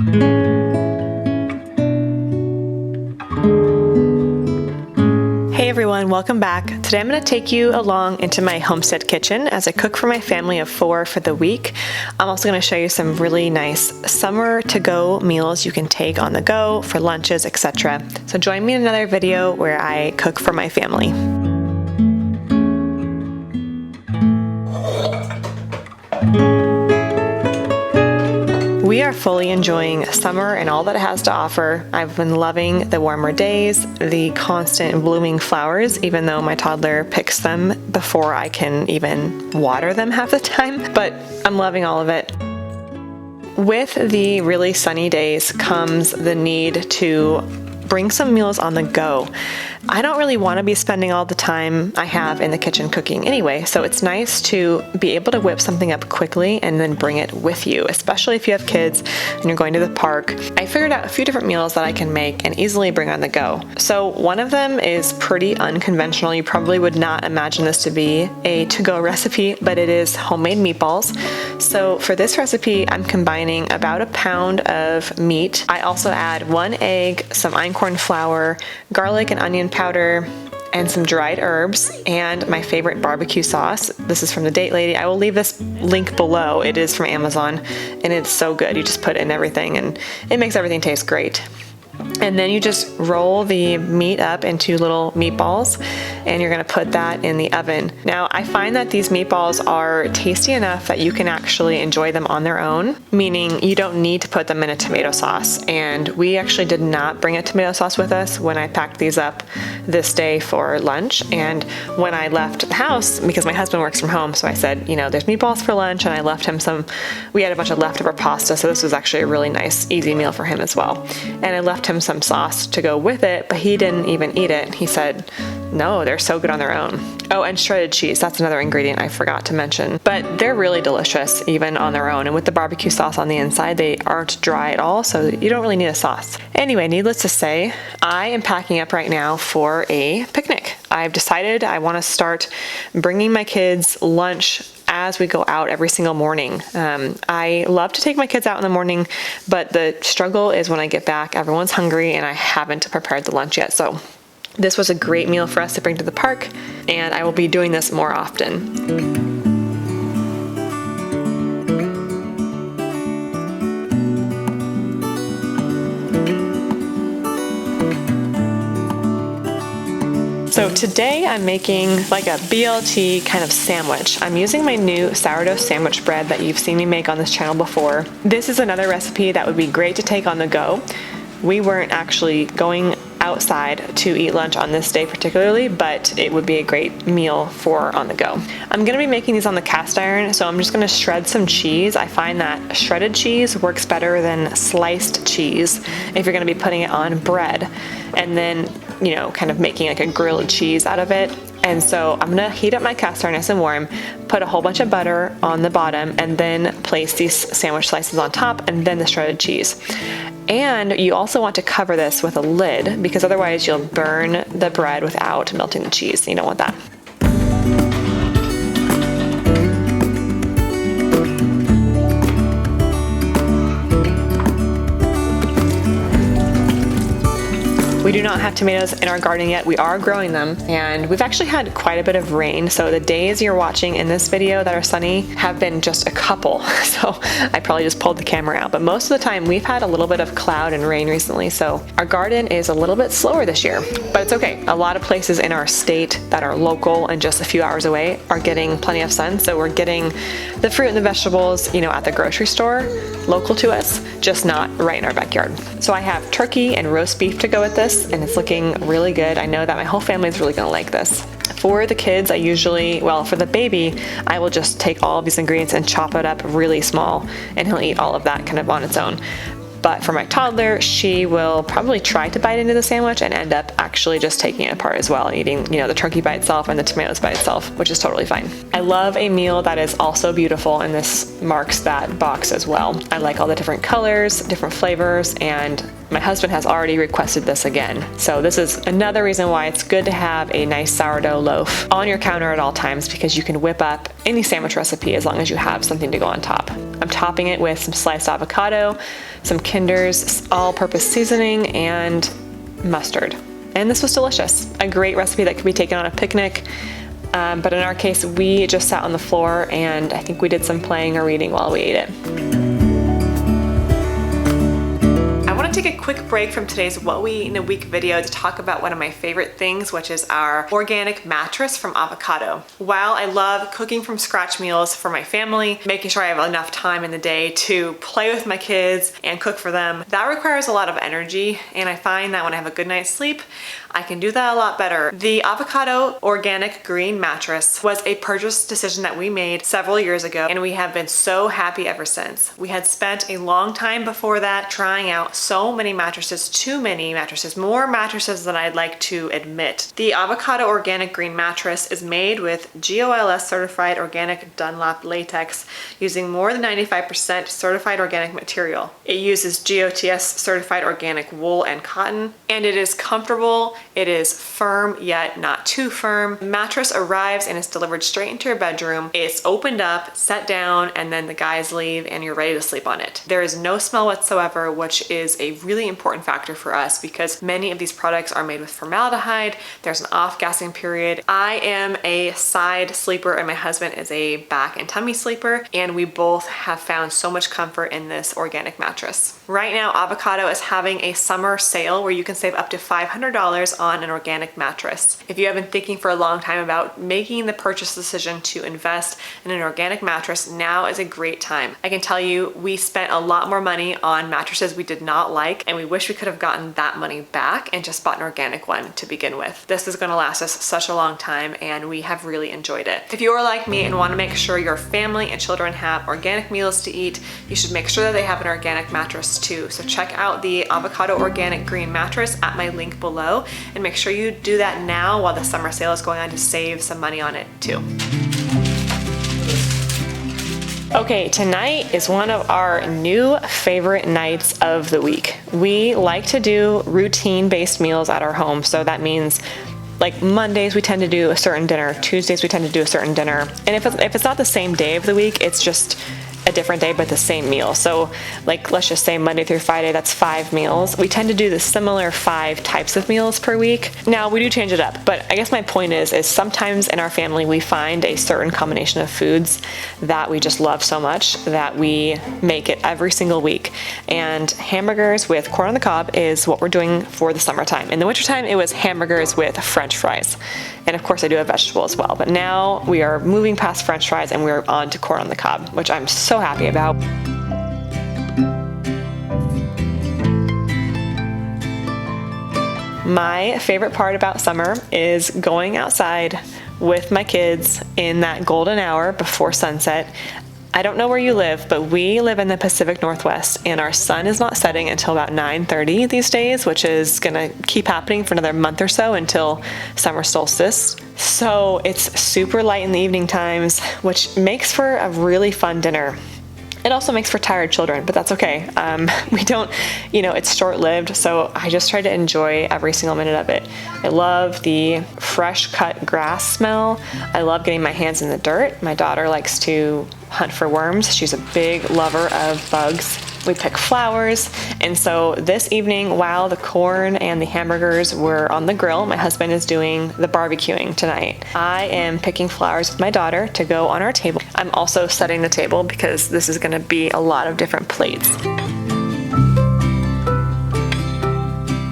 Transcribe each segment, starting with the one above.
Hey everyone, welcome back. Today I'm going to take you along into my homestead kitchen as I cook for my family of 4 for the week. I'm also going to show you some really nice summer to-go meals you can take on the go for lunches, etc. So join me in another video where I cook for my family. We are fully enjoying summer and all that it has to offer. I've been loving the warmer days, the constant blooming flowers, even though my toddler picks them before I can even water them half the time, but I'm loving all of it. With the really sunny days comes the need to bring some meals on the go. I don't really want to be spending all the time I have in the kitchen cooking anyway, so it's nice to be able to whip something up quickly and then bring it with you, especially if you have kids and you're going to the park. I figured out a few different meals that I can make and easily bring on the go. So one of them is pretty unconventional. You probably would not imagine this to be a to-go recipe, but it is homemade meatballs. So for this recipe, I'm combining about a pound of meat. I also add 1 egg, some einkorn flour, garlic and onion powder, and some dried herbs, and my favorite barbecue sauce. This is from the Date Lady. I will leave this link below. It is from Amazon, and it's so good. You just put it in everything, and it makes everything taste great. And then you just roll the meat up into little meatballs, and you're gonna put that in the oven. Now, I find that these meatballs are tasty enough that you can actually enjoy them on their own, meaning you don't need to put them in a tomato sauce. And we actually did not bring a tomato sauce with us when I packed these up this day for lunch. And when I left the house, because my husband works from home, so I said, you know, there's meatballs for lunch, and I left him some. We had a bunch of leftover pasta, so this was actually a really nice, easy meal for him as well. And I left him some sauce to go with it, but he didn't even eat it. He said, no, they're so good on their own. Oh, and shredded cheese. That's another ingredient I forgot to mention. But they're really delicious even on their own. And with the barbecue sauce on the inside, they aren't dry at all, so you don't really need a sauce. Anyway, needless to say, I am packing up right now for a picnic. I've decided I want to start bringing my kids lunch as we go out every single morning. I love to take my kids out in the morning, but the struggle is when I get back, everyone's hungry and I haven't prepared the lunch yet. So this was a great meal for us to bring to the park, and I will be doing this more often. So today I'm making like a BLT kind of sandwich. I'm using my new sourdough sandwich bread that you've seen me make on this channel before. This is another recipe that would be great to take on the go. We weren't actually going outside to eat lunch on this day particularly, but it would be a great meal for on the go. I'm going to be making these on the cast iron, so I'm just going to shred some cheese. I find that shredded cheese works better than sliced cheese if you're going to be putting it on bread, and then, you know, kind of making like a grilled cheese out of it. And so I'm gonna heat up my cast iron nice and warm, put a whole bunch of butter on the bottom, and then place these sandwich slices on top, and then the shredded cheese. And you also want to cover this with a lid, because otherwise you'll burn the bread without melting the cheese. You don't want that. We do not have tomatoes in our garden yet. We are growing them, and we've actually had quite a bit of rain. So the days you're watching in this video that are sunny have been just a couple. So I probably just pulled the camera out, but most of the time we've had a little bit of cloud and rain recently. So our garden is a little bit slower this year, but it's okay. A lot of places in our state that are local and just a few hours away are getting plenty of sun. So we're getting the fruit and the vegetables, you know, at the grocery store local to us, just not right in our backyard. So I have turkey and roast beef to go with this, and it's looking really good. I know that my whole family is really gonna like this. For the kids, I usually, well, for the baby, I will just take all of these ingredients and chop it up really small, and he'll eat all of that kind of on its own. But for my toddler, she will probably try to bite into the sandwich and end up actually just taking it apart as well, eating, you know, the turkey by itself and the tomatoes by itself, which is totally fine. I love a meal that is also beautiful, and this marks that box as well. I like all the different colors, different flavors, and My husband has already requested this again. So this is another reason why it's good to have a nice sourdough loaf on your counter at all times, because you can whip up any sandwich recipe as long as you have something to go on top. I'm topping it with some sliced avocado, some Kinder's all-purpose seasoning, and mustard. And this was delicious. A great recipe that could be taken on a picnic. But in our case, we just sat on the floor and I think we did some playing or reading while we ate it. I want to take a quick break from today's What We Eat in a Week video to talk about one of my favorite things, which is our organic mattress from Avocado. While I love cooking from scratch meals for my family, making sure I have enough time in the day to play with my kids and cook for them, that requires a lot of energy, and I find that when I have a good night's sleep, I can do that a lot better. The Avocado Organic Green Mattress was a purchase decision that we made several years ago, and we have been so happy ever since. We had spent a long time before that trying out so many mattresses, too many mattresses, more mattresses than I'd like to admit. The Avocado Organic Green Mattress is made with GOLS certified organic Dunlop latex using more than 95% certified organic material. It uses GOTS certified organic wool and cotton, and it is comfortable. It is firm, yet not too firm. The mattress arrives and is delivered straight into your bedroom. It's opened up, set down, and then the guys leave and you're ready to sleep on it. There is no smell whatsoever, which is a really important factor for us because many of these products are made with formaldehyde. There's an off-gassing period. I am a side sleeper and my husband is a back and tummy sleeper, and we both have found so much comfort in this organic mattress. Right now, Avocado is having a summer sale where you can save up to $500 on an organic mattress. If you have been thinking for a long time about making the purchase decision to invest in an organic mattress, now is a great time. I can tell you, we spent a lot more money on mattresses we did not like, and we wish we could have gotten that money back and just bought an organic one to begin with. This is going to last us such a long time, and we have really enjoyed it. If you are like me and want to make sure your family and children have organic meals to eat, you should make sure that they have an organic mattress too. So check out the Avocado Organic Green Mattress at my link below, and make sure you do that now while the summer sale is going on to save some money on it too. Okay, tonight is one of our new favorite nights of the week. We like to do routine-based meals at our home, so that means like Mondays we tend to do a certain dinner, Tuesdays we tend to do a certain dinner, and if it's not the same day of the week, it's just a different day but the same meal. So like let's just say Monday through Friday, that's 5 meals. We tend to do the similar 5 types of meals per week. Now we do change it up, but I guess my point is sometimes in our family we find a certain combination of foods that we just love so much that we make it every single week. And hamburgers with corn on the cob is what we're doing for the summertime. In the wintertime it was hamburgers with French fries. And of course I do a vegetable as well, but now we are moving past French fries and we're on to corn on the cob, which I'm so happy about. My favorite part about summer is going outside with my kids in that golden hour before sunset. I don't know where you live, but we live in the Pacific Northwest and our sun is not setting until about 9:30 these days, which is gonna keep happening for another month or so until summer solstice. So it's super light in the evening times, which makes for a really fun dinner. It also makes for tired children, but that's okay. We don't, it's short-lived, so I just try to enjoy every single minute of it. I love the fresh cut grass smell. I love getting my hands in the dirt. My daughter likes to hunt for worms. She's a big lover of bugs. We pick flowers, and so this evening, while the corn and the hamburgers were on the grill, my husband is doing the barbecuing tonight. I am picking flowers with my daughter to go on our table. I'm also setting the table because this is gonna be a lot of different plates.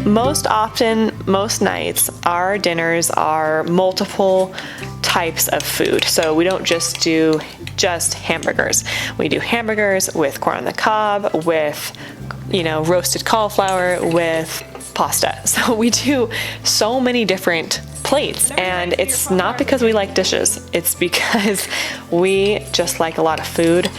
Most often, most nights, our dinners are multiple types of food. So we don't just do hamburgers. We do hamburgers with corn on the cob, with, roasted cauliflower, with pasta. So we do so many different plates, and it's not because we like dishes. It's because we just like a lot of food.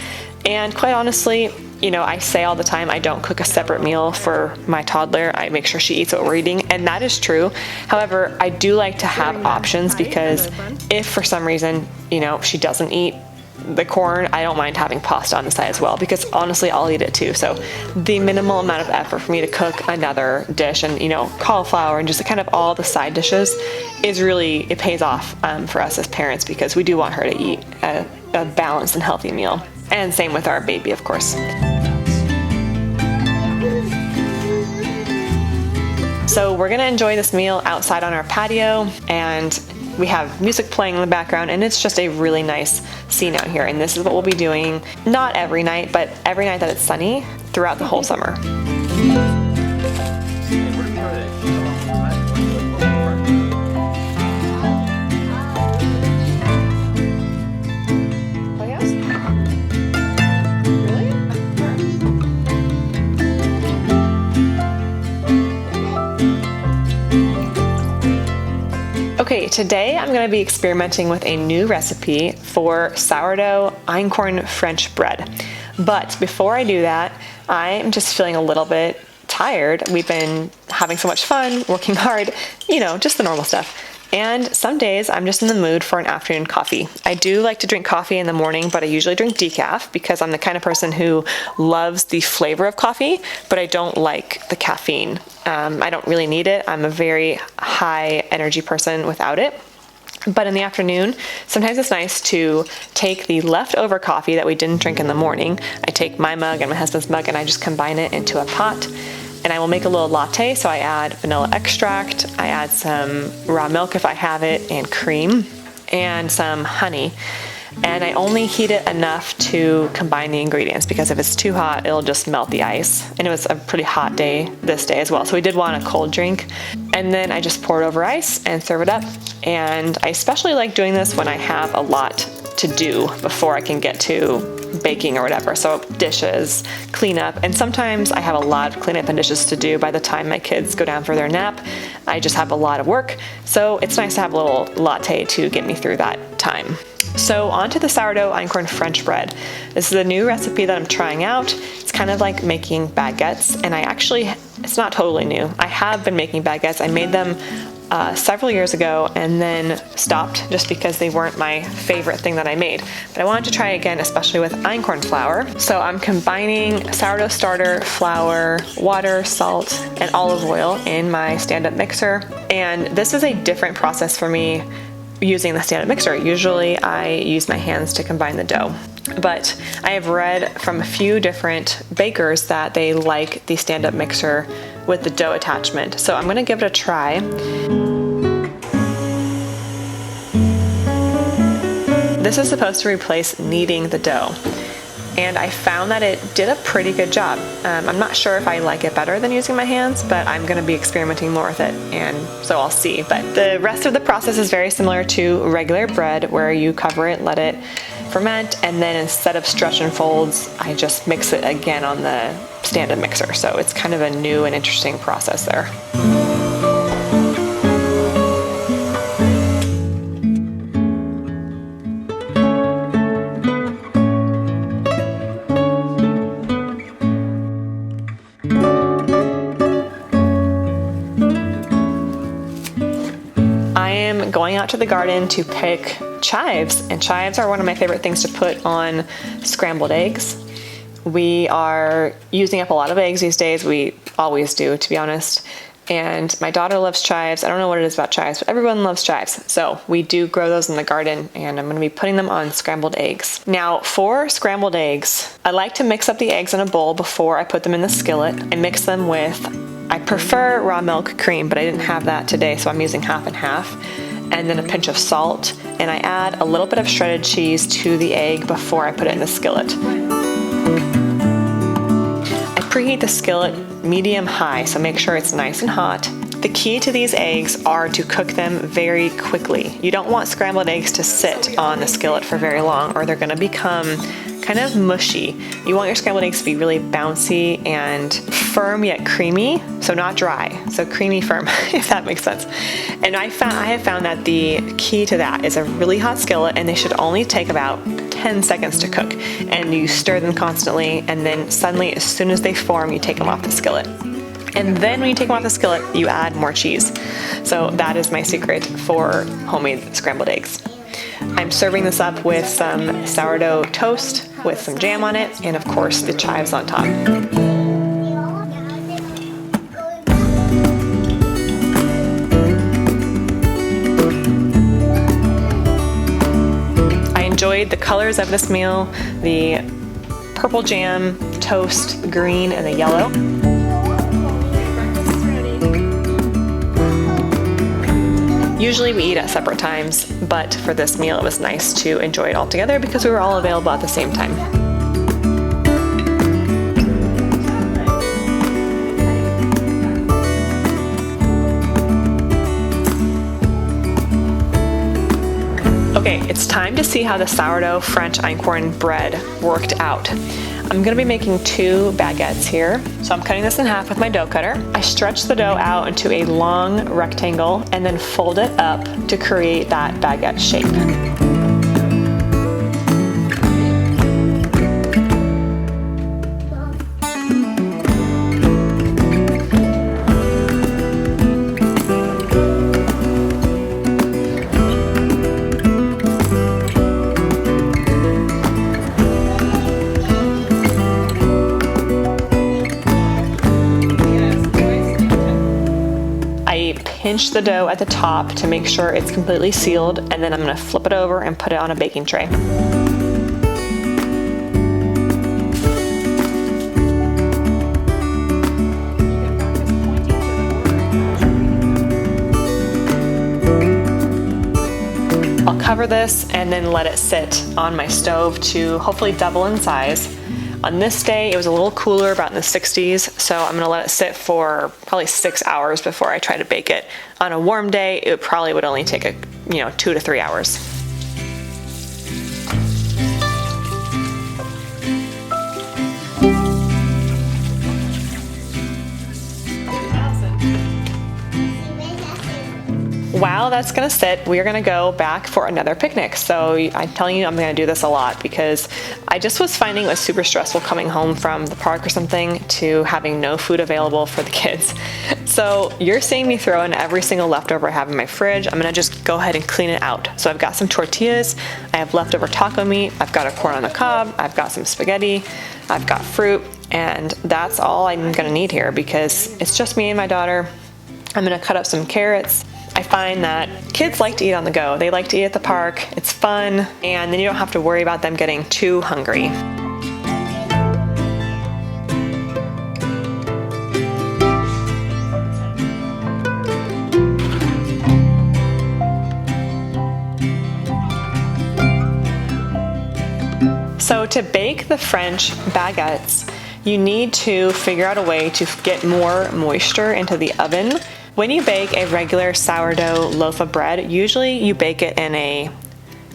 And quite honestly, I say all the time, I don't cook a separate meal for my toddler. I make sure she eats what we're eating, and that is true. However, I do like to have options because if for some reason, she doesn't eat the corn, I don't mind having pasta on the side as well, because honestly, I'll eat it too. So the minimal amount of effort for me to cook another dish and, you know, cauliflower and just kind of all the side dishes is really, it pays off for us as parents, because we do want her to eat a balanced and healthy meal. And same with our baby, of course. So we're gonna enjoy this meal outside on our patio, and we have music playing in the background, and it's just a really nice scene out here. And this is what we'll be doing, not every night, but every night that it's sunny throughout the whole summer. Okay, today I'm going to be experimenting with a new recipe for sourdough Einkorn French bread. But before I do that, I'm just feeling a little bit tired. We've been having so much fun, working hard, you know, just the normal stuff. And some days I'm just in the mood for an afternoon coffee. I do like to drink coffee in the morning, but I usually drink decaf because I'm the kind of person who loves the flavor of coffee, but I don't like the caffeine. I don't really need it. I'm a very high energy person without it. But in the afternoon, sometimes it's nice to take the leftover coffee that we didn't drink in the morning. I take my mug and my husband's mug and I just combine it into a pot. And I will make a little latte, so I add vanilla extract, I add some raw milk if I have it, and cream, and some honey. And I only heat it enough to combine the ingredients, because if it's too hot, it'll just melt the ice. And it was a pretty hot day this day as well, so we did want a cold drink. And then I just pour it over ice and serve it up. And I especially like doing this when I have a lot to do before I can get to baking or whatever. So dishes, cleanup, and sometimes I have a lot of cleanup and dishes to do by the time my kids go down for their nap. I just have a lot of work. So it's nice to have a little latte to get me through that time. So onto the sourdough Einkorn French bread. This is a new recipe that I'm trying out. It's kind of like making baguettes, and it's not totally new. I have been making baguettes. I made them several years ago and then stopped just because they weren't my favorite thing that I made. But I wanted to try again, especially with einkorn flour. So I'm combining sourdough starter, flour, water, salt, and olive oil in my stand-up mixer. And this is a different process for me using the stand-up mixer. Usually I use my hands to combine the dough. But I have read from a few different bakers that they like the stand-up mixer with the dough attachment. So I'm gonna give it a try. This is supposed to replace kneading the dough. And I found that it did a pretty good job. I'm not sure if I like it better than using my hands, but I'm gonna be experimenting more with it, and so I'll see. But the rest of the process is very similar to regular bread, where you cover it, let it ferment, and then instead of stretch and folds, I just mix it again on the stand-up mixer. So it's kind of a new and interesting process there. Going out to the garden to pick chives, and chives are one of my favorite things to put on scrambled eggs. We are using up a lot of eggs these days. We always do, to be honest. And my daughter loves chives. I don't know what it is about chives, but everyone loves chives. So we do grow those in the garden, and I'm going to be putting them on scrambled eggs. Now, for scrambled eggs, I like to mix up the eggs in a bowl before I put them in the skillet. I mix them with, I prefer raw milk cream, but I didn't have that today, so I'm using half and half. And then a pinch of salt, and I add a little bit of shredded cheese to the egg before I put it in the skillet. I preheat the skillet medium-high, so make sure it's nice and hot. The key to these eggs are to cook them very quickly. You don't want scrambled eggs to sit on the skillet for very long, or they're gonna become kind of mushy. You want your scrambled eggs to be really bouncy and firm yet creamy, so not dry, so creamy firm, if that makes sense. And I have found that the key to that is a really hot skillet, and they should only take about 10 seconds to cook. And you stir them constantly, and then suddenly, as soon as they form, you take them off the skillet. And then when you take them off the skillet, you add more cheese. So that is my secret for homemade scrambled eggs. I'm serving this up with some sourdough toast with some jam on it, and of course the chives on top. I enjoyed the colors of this meal, the purple jam, toast, the green, and the yellow. Usually we eat at separate times, but for this meal it was nice to enjoy it all together because we were all available at the same time. Okay, it's time to see how the sourdough French Einkorn bread worked out. I'm gonna be making 2 baguettes here. So I'm cutting this in half with my dough cutter. I stretch the dough out into a long rectangle and then fold it up to create that baguette shape. Pinch the dough at the top to make sure it's completely sealed, and then I'm going to flip it over and put it on a baking tray. I'll cover this and then let it sit on my stove to hopefully double in size. On this day, it was a little cooler, about in the 60s, so I'm gonna let it sit for probably 6 hours before I try to bake it. On a warm day, it probably would only take 2 to 3 hours. While that's gonna sit, we're gonna go back for another picnic. So I'm telling you, I'm gonna do this a lot because I just was finding it was super stressful coming home from the park or something to having no food available for the kids. So you're seeing me throw in every single leftover I have in my fridge. I'm gonna just go ahead and clean it out. So I've got some tortillas, I have leftover taco meat, I've got a corn on the cob, I've got some spaghetti, I've got fruit, and that's all I'm gonna need here because it's just me and my daughter. I'm gonna cut up some carrots. I find that kids like to eat on the go. They like to eat at the park, it's fun, and then you don't have to worry about them getting too hungry. So to bake the French baguettes, you need to figure out a way to get more moisture into the oven. When you bake a regular sourdough loaf of bread, usually you bake it in a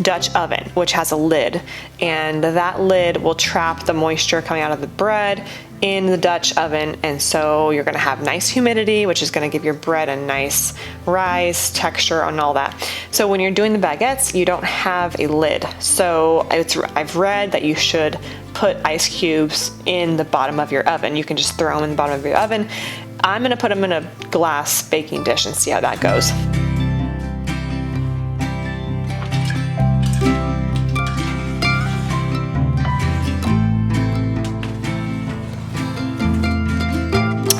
Dutch oven, which has a lid, and that lid will trap the moisture coming out of the bread in the Dutch oven, and so you're gonna have nice humidity, which is gonna give your bread a nice rise, texture, and all that. So when you're doing the baguettes, you don't have a lid. So I've read that you should put ice cubes in the bottom of your oven. You can just throw them in the bottom of your oven. I'm gonna put them in a glass baking dish and see how that goes.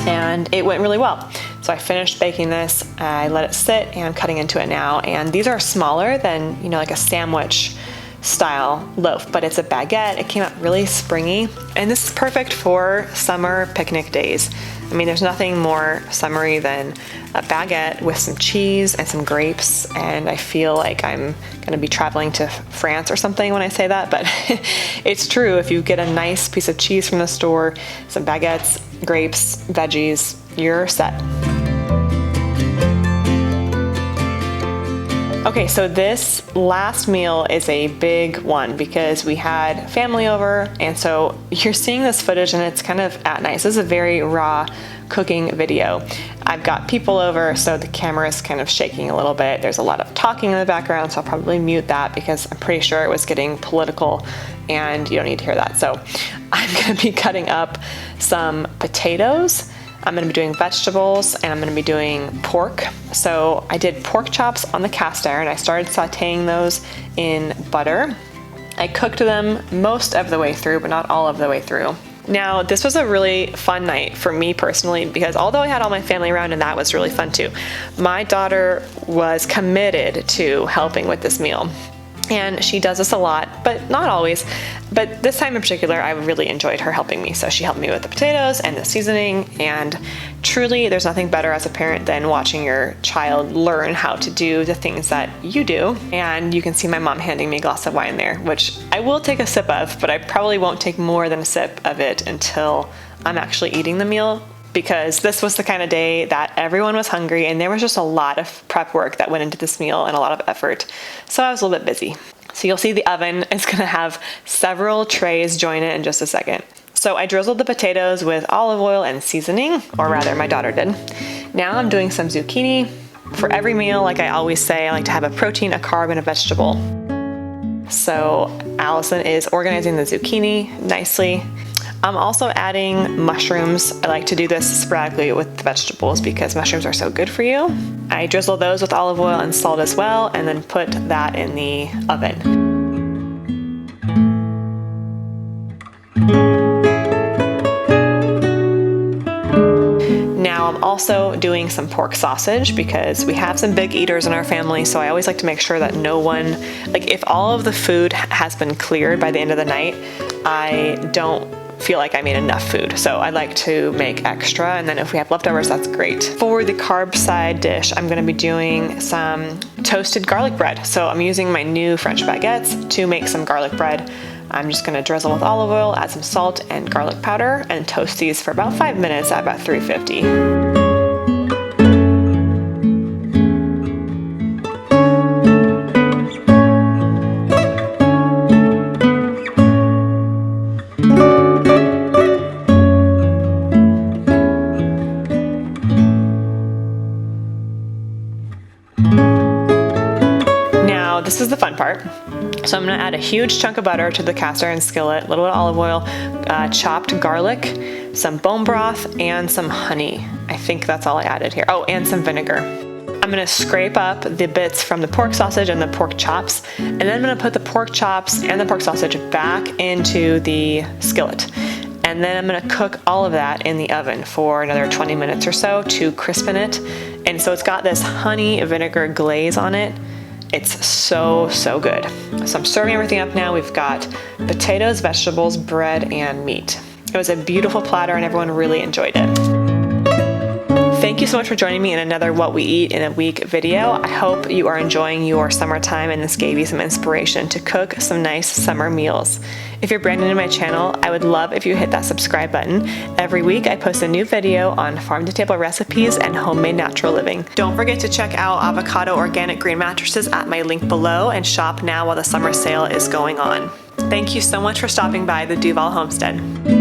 And it went really well. So I finished baking this, I let it sit, and I'm cutting into it now. And these are smaller than, like a sandwich style loaf, but it's a baguette. It came out really springy, and this is perfect for summer picnic days. I mean, there's nothing more summery than a baguette with some cheese and some grapes, and I feel like I'm gonna be traveling to France or something when I say that, but it's true. If you get a nice piece of cheese from the store, some baguettes, grapes, veggies, you're set. Okay, so this last meal is a big one because we had family over, and so you're seeing this footage and it's kind of at night. This is a very raw cooking video. I've got people over, so the camera is kind of shaking a little bit. There's a lot of talking in the background, so I'll probably mute that because I'm pretty sure it was getting political and you don't need to hear that. So I'm gonna be cutting up some potatoes. I'm gonna be doing vegetables and I'm gonna be doing pork. So I did pork chops on the cast iron. I started sauteing those in butter. I cooked them most of the way through, but not all of the way through. Now, this was a really fun night for me personally, because although I had all my family around and that was really fun too, my daughter was committed to helping with this meal. And she does this a lot, but not always. But this time in particular, I really enjoyed her helping me. So she helped me with the potatoes and the seasoning. And truly, there's nothing better as a parent than watching your child learn how to do the things that you do. And you can see my mom handing me a glass of wine there, which I will take a sip of, but I probably won't take more than a sip of it until I'm actually eating the meal, because this was the kind of day that everyone was hungry and there was just a lot of prep work that went into this meal and a lot of effort. So I was a little bit busy. So you'll see the oven is gonna have several trays join it in just a second. So I drizzled the potatoes with olive oil and seasoning, or rather my daughter did. Now I'm doing some zucchini. For every meal, like I always say, I like to have a protein, a carb, and a vegetable. So Allison is organizing the zucchini nicely. I'm also adding mushrooms. I like to do this sporadically with the vegetables because mushrooms are so good for you. I drizzle those with olive oil and salt as well, and then put that in the oven. Now I'm also doing some pork sausage because we have some big eaters in our family, so I always like to make sure that no one, like if all of the food has been cleared by the end of the night, I don't feel like I made enough food. So I like to make extra, and then if we have leftovers, that's great. For the carb side dish, I'm gonna be doing some toasted garlic bread. So I'm using my new French baguettes to make some garlic bread. I'm just gonna drizzle with olive oil, add some salt and garlic powder, and toast these for about 5 minutes at about 350. This is the fun part. So I'm gonna add a huge chunk of butter to the cast iron skillet, a little bit of olive oil, chopped garlic, some bone broth, and some honey. I think that's all I added here. Oh, and some vinegar. I'm gonna scrape up the bits from the pork sausage and the pork chops, and then I'm gonna put the pork chops and the pork sausage back into the skillet. And then I'm gonna cook all of that in the oven for another 20 minutes or so to crispen it. And so it's got this honey vinegar glaze on it. It's so, so good. So I'm serving everything up now. We've got potatoes, vegetables, bread, and meat. It was a beautiful platter and everyone really enjoyed it. Thank you so much for joining me in another What We Eat in a Week video. I hope you are enjoying your summertime and this gave you some inspiration to cook some nice summer meals. If you're brand new to my channel, I would love if you hit that subscribe button. Every week I post a new video on farm-to-table recipes and homemade natural living. Don't forget to check out avocado organic green mattresses at my link below and shop now while the summer sale is going on. Thank you so much for stopping by the Duvall Homestead.